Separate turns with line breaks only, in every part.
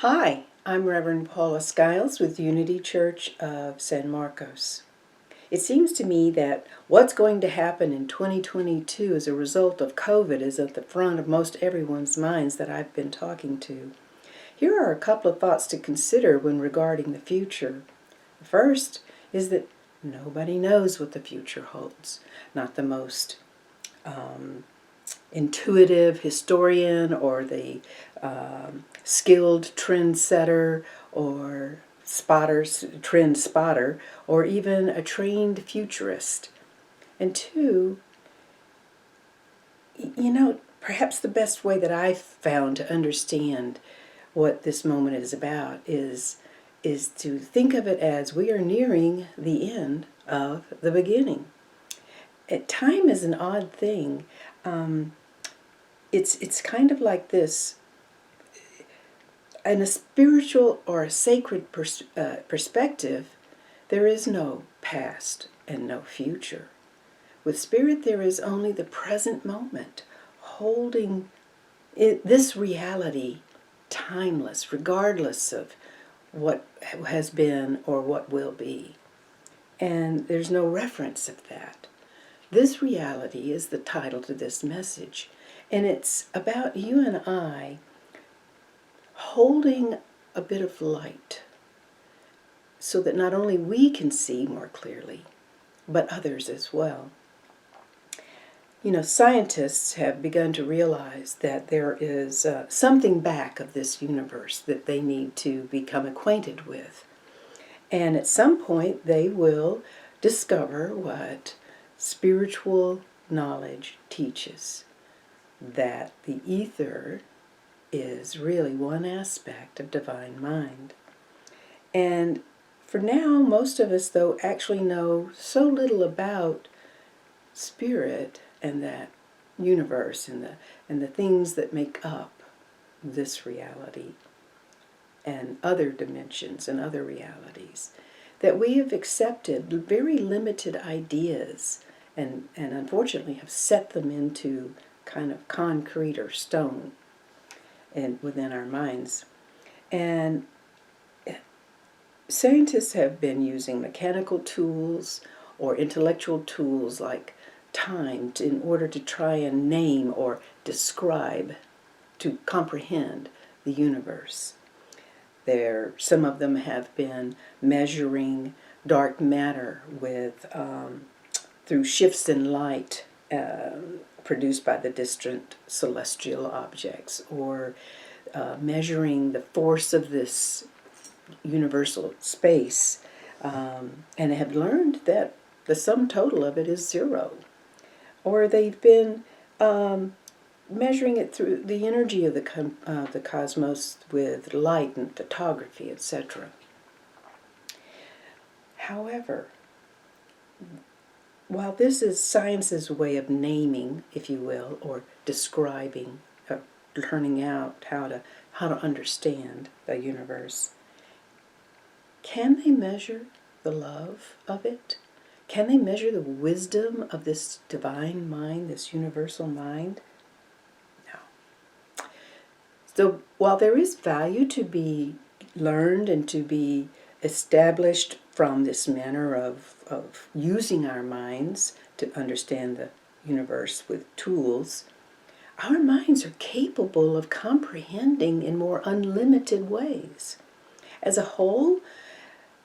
Hi, I'm Reverend Paula Skiles with Unity Church of San Marcos. It seems to me that what's going to happen in 2022 as a result of COVID is at the front of most everyone's minds that I've been talking to. Here are a couple of thoughts to consider when regarding the future. The first is that nobody knows what the future holds. Not the most intuitive historian or the skilled trendsetter or trend spotter, or even a trained futurist. And two, perhaps the best way that I've found to understand what this moment is about is to think of it as we are nearing the end of the beginning. Time is an odd thing. It's kind of like this. In a spiritual or a sacred perspective, there is no past and no future. With spirit, there is only the present moment, holding this reality timeless, regardless of what has been or what will be. And there's no reference of that. This reality is the title to this message. And it's about you and I holding a bit of light so that not only we can see more clearly, but others as well. Scientists have begun to realize that there is something back of this universe that they need to become acquainted with. And at some point, they will discover what spiritual knowledge teaches, that the ether is really one aspect of divine mind. And for now, most of us, though, actually know so little about spirit and that universe and the things that make up this reality and other dimensions and other realities, that we have accepted very limited ideas and unfortunately have set them into kind of concrete or stone and within our minds. And scientists have been using mechanical tools or intellectual tools like time in order to try and name or describe, to comprehend the universe. Some of them have been measuring dark matter with through shifts in light produced by the distant celestial objects, or measuring the force of this universal space, and have learned that the sum total of it is zero. Or they've been measuring it through the energy of the cosmos with light and photography, etc. However, while this is science's way of naming, if you will, or describing, learning out how to understand the universe, can they measure the love of it? Can they measure the wisdom of this divine mind, this universal mind? No. So while there is value to be learned and to be established from this manner of using our minds to understand the universe with tools, our minds are capable of comprehending in more unlimited ways. As a whole,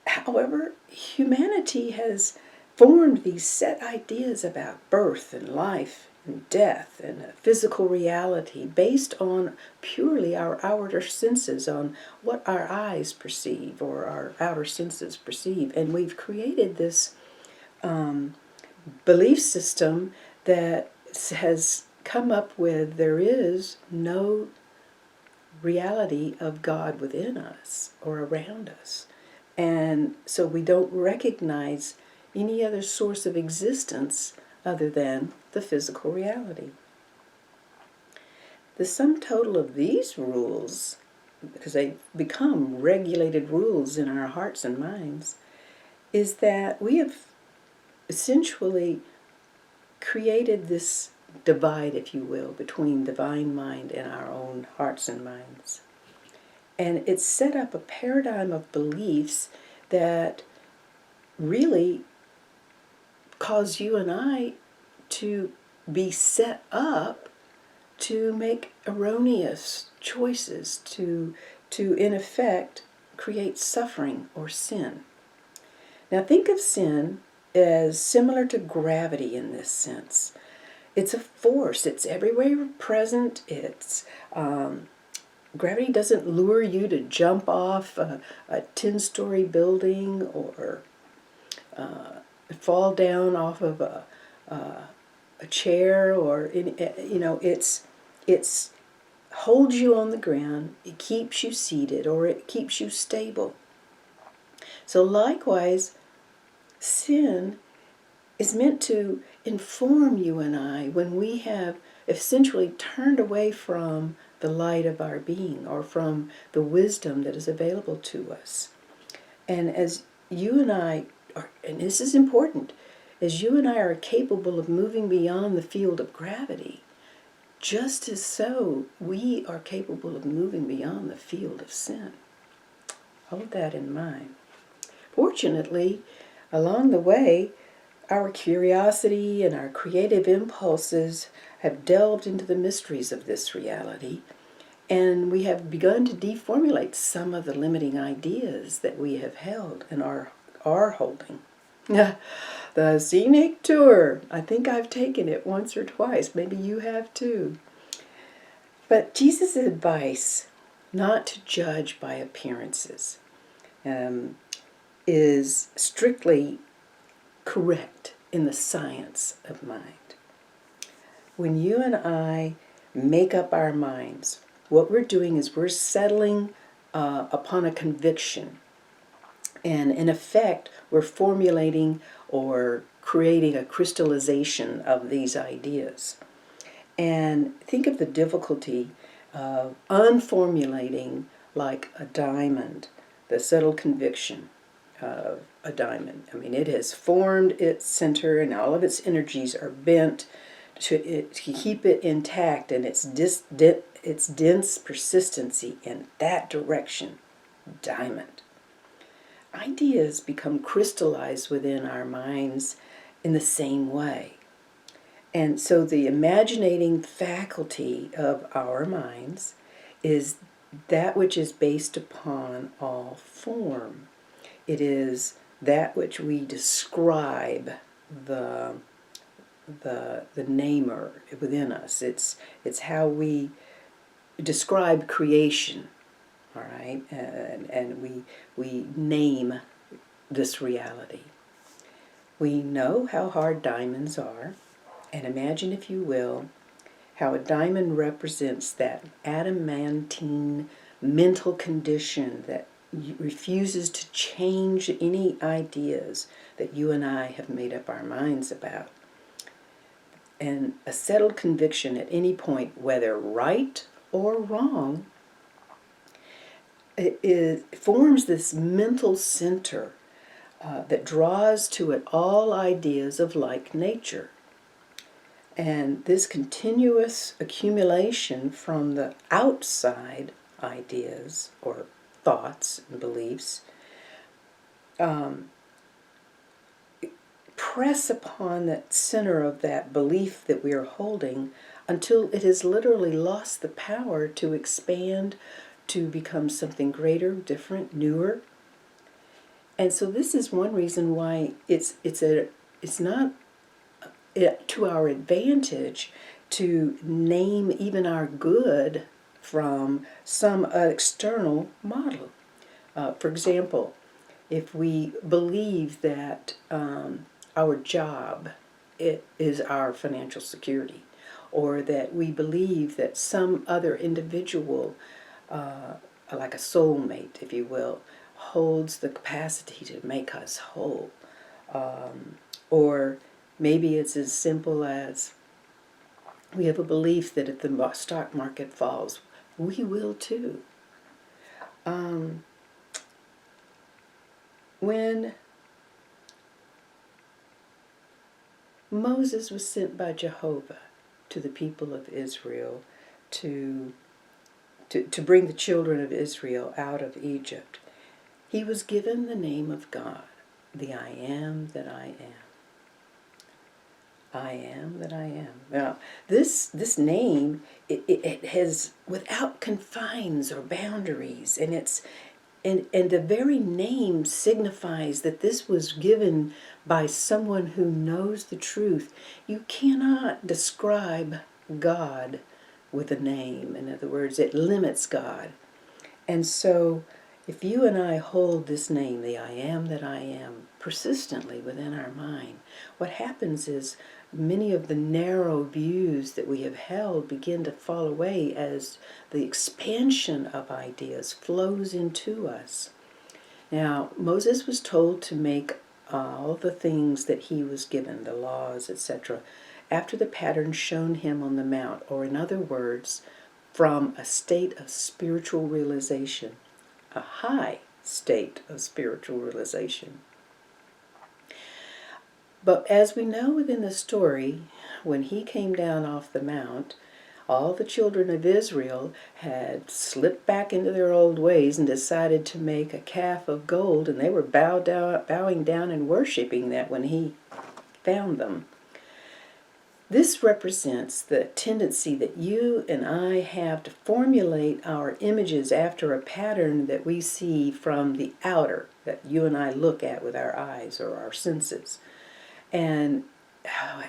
however, humanity has formed these set ideas about birth and life and death and physical reality based on purely our outer senses, on what our eyes perceive or our outer senses perceive. And we've created this belief system that has come up with there is no reality of God within us or around us. And so we don't recognize any other source of existence other than the physical reality. The sum total of these rules, because they become regulated rules in our hearts and minds, is that we have essentially created this divide, if you will, between divine mind and our own hearts and minds. And it's set up a paradigm of beliefs that really cause you and I to be set up to make erroneous choices, to in effect create suffering or sin. Now think of sin as similar to gravity in this sense. It's a force. It's everywhere present. It's gravity doesn't lure you to jump off a 10-story building or fall down off of a chair, or it's holds you on the ground. It keeps you seated, or it keeps you stable. So likewise, sin is meant to inform you and I when we have essentially turned away from the light of our being, or from the wisdom that is available to us. And as you and I are, and this is important, as you and I are capable of moving beyond the field of gravity, just as so we are capable of moving beyond the field of sin. Hold that in mind. Fortunately, along the way, our curiosity and our creative impulses have delved into the mysteries of this reality, and we have begun to deformulate some of the limiting ideas that we have held and are holding. The scenic tour. I think I've taken it once or twice. Maybe you have too. But Jesus' advice not to judge by appearances is strictly correct in the science of mind. When you and I make up our minds, what we're doing is we're settling upon a conviction. And in effect, we're formulating or creating a crystallization of these ideas. And think of the difficulty of unformulating like a diamond, the settled conviction of a diamond. I mean, it has formed its center and all of its energies are bent to keep it intact, and its dense persistency in that direction, diamond. Ideas become crystallized within our minds in the same way. And so the imaginating faculty of our minds is that which is based upon all form. It is that which we describe the namer within us. It's how we describe creation, all right, and we name this reality. We know how hard diamonds are, and imagine, if you will, how a diamond represents that adamantine mental condition that refuses to change any ideas that you and I have made up our minds about. And a settled conviction at any point, whether right or wrong, it forms this mental center that draws to it all ideas of like nature. And this continuous accumulation from the outside ideas or thoughts and beliefs press upon that center of that belief that we are holding until it has literally lost the power to expand, to become something greater, different, newer. And so this is one reason why it's not to our advantage to name even our good from some external model. For example, if we believe that our job is our financial security, or that we believe that some other individual, like a soulmate, if you will, holds the capacity to make us whole, or maybe it's as simple as we have a belief that if the stock market falls, we will too. When Moses was sent by Jehovah to the people of Israel to to bring the children of Israel out of Egypt, he was given the name of God, the I am that I am. I am that I am. Now, this name, it has without confines or boundaries, and the very name signifies that this was given by someone who knows the truth. You cannot describe God with a name. In other words, it limits God. And so, if you and I hold this name, the I am that I am, persistently within our mind, what happens is many of the narrow views that we have held begin to fall away as the expansion of ideas flows into us. Now, Moses was told to make all the things that he was given, the laws, etc., after the pattern shown him on the mount, or in other words, from a state of spiritual realization, a high state of spiritual realization. But as we know within the story, when he came down off the mount, all the children of Israel had slipped back into their old ways and decided to make a calf of gold, and they were bowing down and worshiping that when he found them. This represents the tendency that you and I have to formulate our images after a pattern that we see from the outer, that you and I look at with our eyes or our senses. And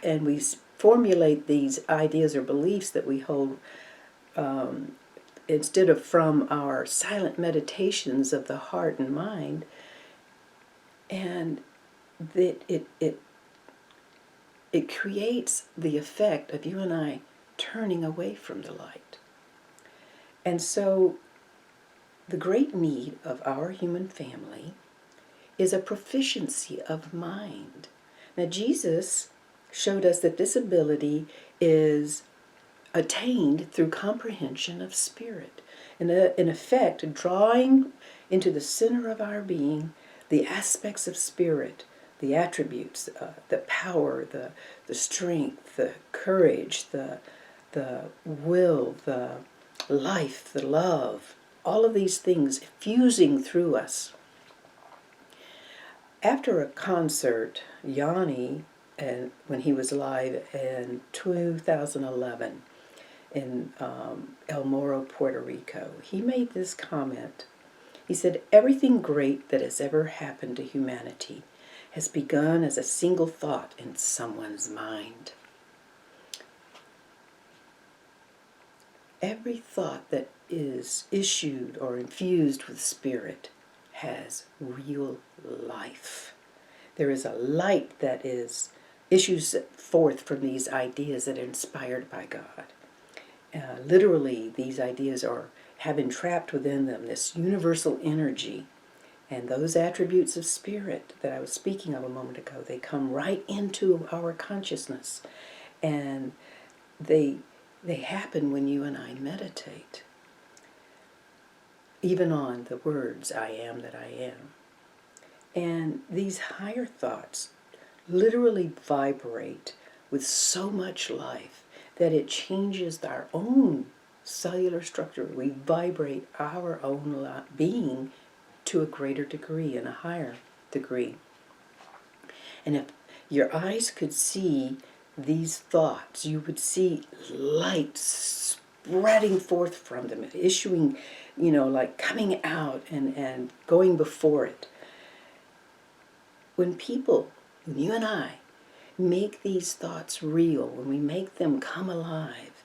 we formulate these ideas or beliefs that we hold instead of from our silent meditations of the heart and mind, and that it creates the effect of you and I turning away from the light. And so the great need of our human family is a proficiency of mind. Now, Jesus showed us that this ability is attained through comprehension of spirit. And in effect, drawing into the center of our being the aspects of spirit, the attributes, the power, the strength, the courage, the will, the life, the love, all of these things fusing through us. After a concert, Yanni, when he was live in 2011 in El Morro, Puerto Rico, he made this comment. He said, "Everything great that has ever happened to humanity has begun as a single thought in someone's mind." Every thought that is issued or infused with spirit has real life. There is a light that issues forth from these ideas that are inspired by God. Literally, these ideas have entrapped within them this universal energy. And those attributes of spirit that I was speaking of a moment ago, they come right into our consciousness. And they happen when you and I meditate. Even on the words, I am that I am. And these higher thoughts literally vibrate with so much life that it changes our own cellular structure. We vibrate our own being to a greater degree and a higher degree. And if your eyes could see these thoughts, you would see light spreading forth from them, issuing, like coming out and going before it. When you and I, make these thoughts real, when we make them come alive,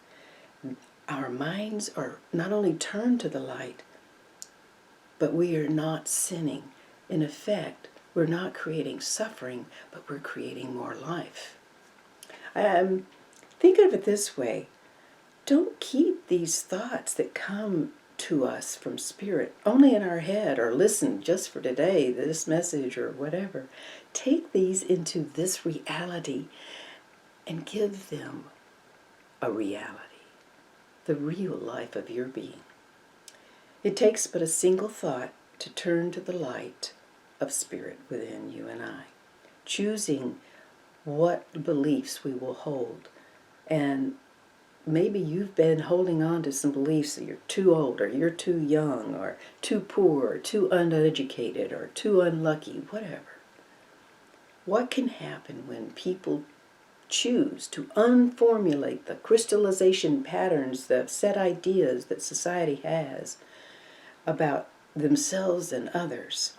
our minds are not only turned to the light, but we are not sinning. In effect, we're not creating suffering, but we're creating more life. Think of it this way. Don't keep these thoughts that come to us from spirit only in our head, or listen just for today, this message or whatever. Take these into this reality and give them a reality, the real life of your being. It takes but a single thought to turn to the light of spirit within you and I, choosing what beliefs we will hold. And maybe you've been holding on to some beliefs that you're too old, or you're too young, or too poor, or too uneducated, or too unlucky, whatever. What can happen when people choose to unformulate the crystallization patterns, the set ideas that society has about themselves and others?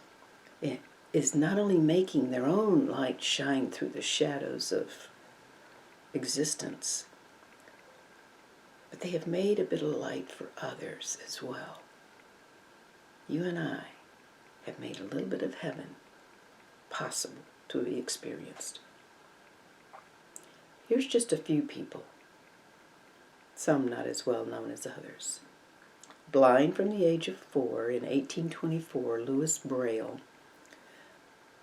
It is not only making their own light shine through the shadows of existence, but they have made a bit of light for others as well. You and I have made a little bit of heaven possible to be experienced. Here's just a few people, some not as well known as others. Blind from the age of 4, in 1824, Louis Braille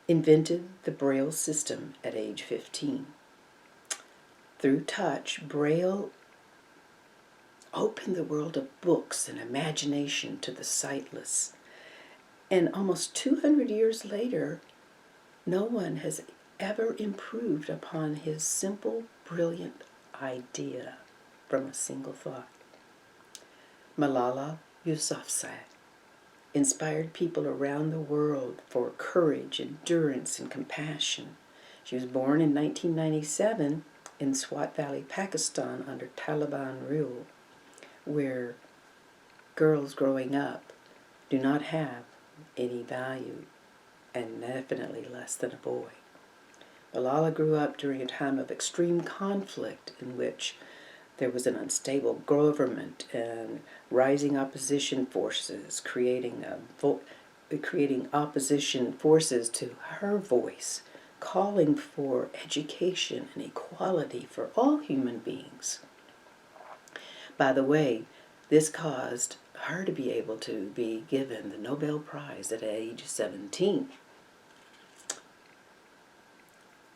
invented the Braille system at age 15. Through touch, Braille opened the world of books and imagination to the sightless. And almost 200 years later, no one has ever improved upon his simple, brilliant idea from a single thought. Malala Yousafzai inspired people around the world for courage, endurance, and compassion. She was born in 1997 in Swat Valley, Pakistan, under Taliban rule, where girls growing up do not have any value, and definitely less than a boy. Malala grew up during a time of extreme conflict in which there was an unstable government and rising opposition forces, creating opposition forces to her voice, calling for education and equality for all human beings. By the way, this caused her to be able to be given the Nobel Prize at age 17.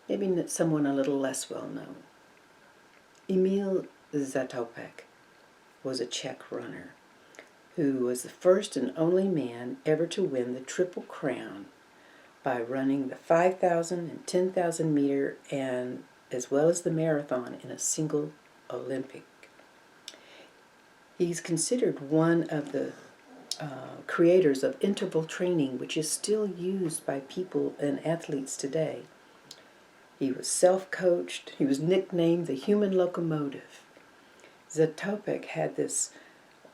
Maybe someone a little less well known. Emil Zatopek was a Czech runner who was the first and only man ever to win the Triple Crown by running the 5,000 and 10,000 meter and as well as the marathon in a single Olympic. He's considered one of the creators of interval training, which is still used by people and athletes today. He was self-coached. He was nicknamed the human locomotive. Zatopek had this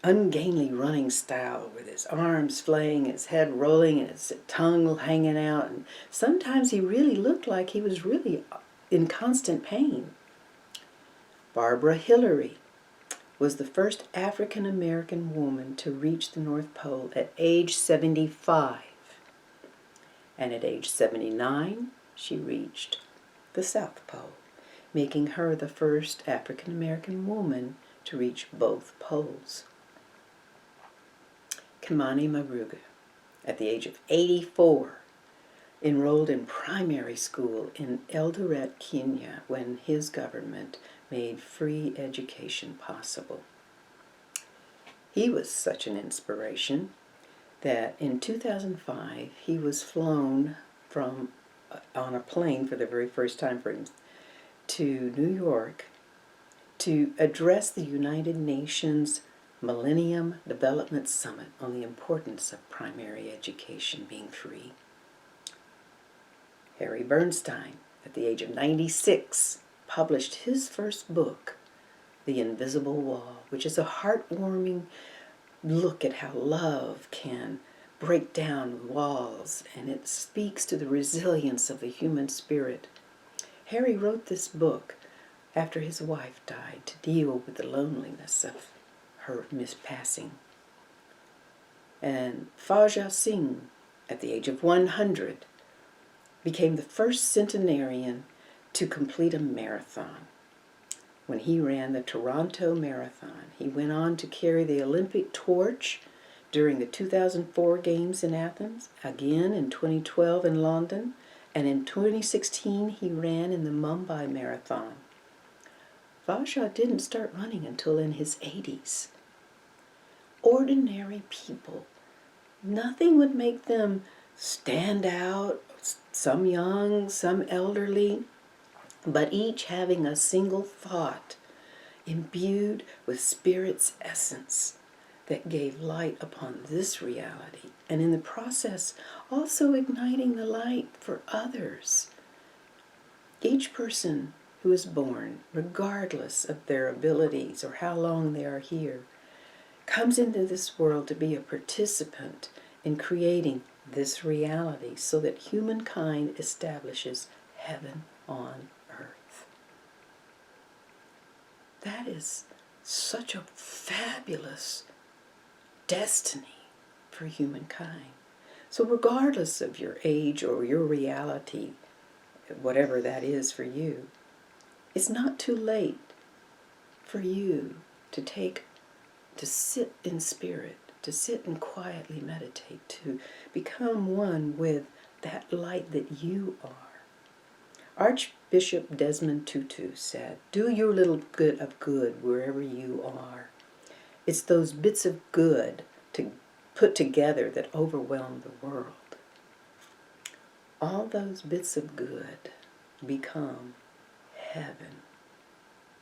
ungainly running style with his arms flaying, his head rolling, and his tongue hanging out. And sometimes he really looked like he was really in constant pain. Barbara Hillary was the first African-American woman to reach the North Pole at age 75. And at age 79, she reached the South Pole, making her the first African-American woman to reach both poles. Kimani Maruga, at the age of 84, enrolled in primary school in Eldoret, Kenya, when his government made free education possible. He was such an inspiration that in 2005 he was flown on a plane for the very first time for him to New York to address the United Nations Millennium Development Summit on the importance of primary education being free. Harry Bernstein, at the age of 96, published his first book, The Invisible Wall, which is a heartwarming look at how love can break down walls, and it speaks to the resilience of the human spirit. Harry wrote this book after his wife died to deal with the loneliness of her passing. And Fauja Singh, at the age of 100, became the first centenarian to complete a marathon. When he ran the Toronto Marathon, he went on to carry the Olympic torch during the 2004 Games in Athens, again in 2012 in London, and in 2016 he ran in the Mumbai Marathon. Fauja didn't start running until in his 80s. Ordinary people. Nothing would make them stand out, some young, some elderly, but each having a single thought imbued with Spirit's essence that gave light upon this reality, and in the process also igniting the light for others. Each person who is born, regardless of their abilities or how long they are here, comes into this world to be a participant in creating this reality so that humankind establishes heaven on earth. That is such a fabulous destiny for humankind. So regardless of your age or your reality, whatever that is for you, it's not too late for you to sit in spirit, to sit and quietly meditate, to become one with that light that you are. Archbishop Desmond Tutu said, "Do your little bit of good wherever you are." It's those bits of good to put together that overwhelm the world. All those bits of good become heaven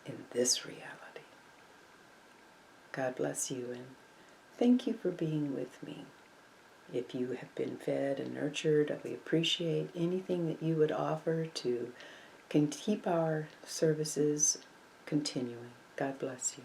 in this reality. God bless you, and thank you for being with me. If you have been fed and nurtured, we appreciate anything that you would offer to keep our services continuing. God bless you.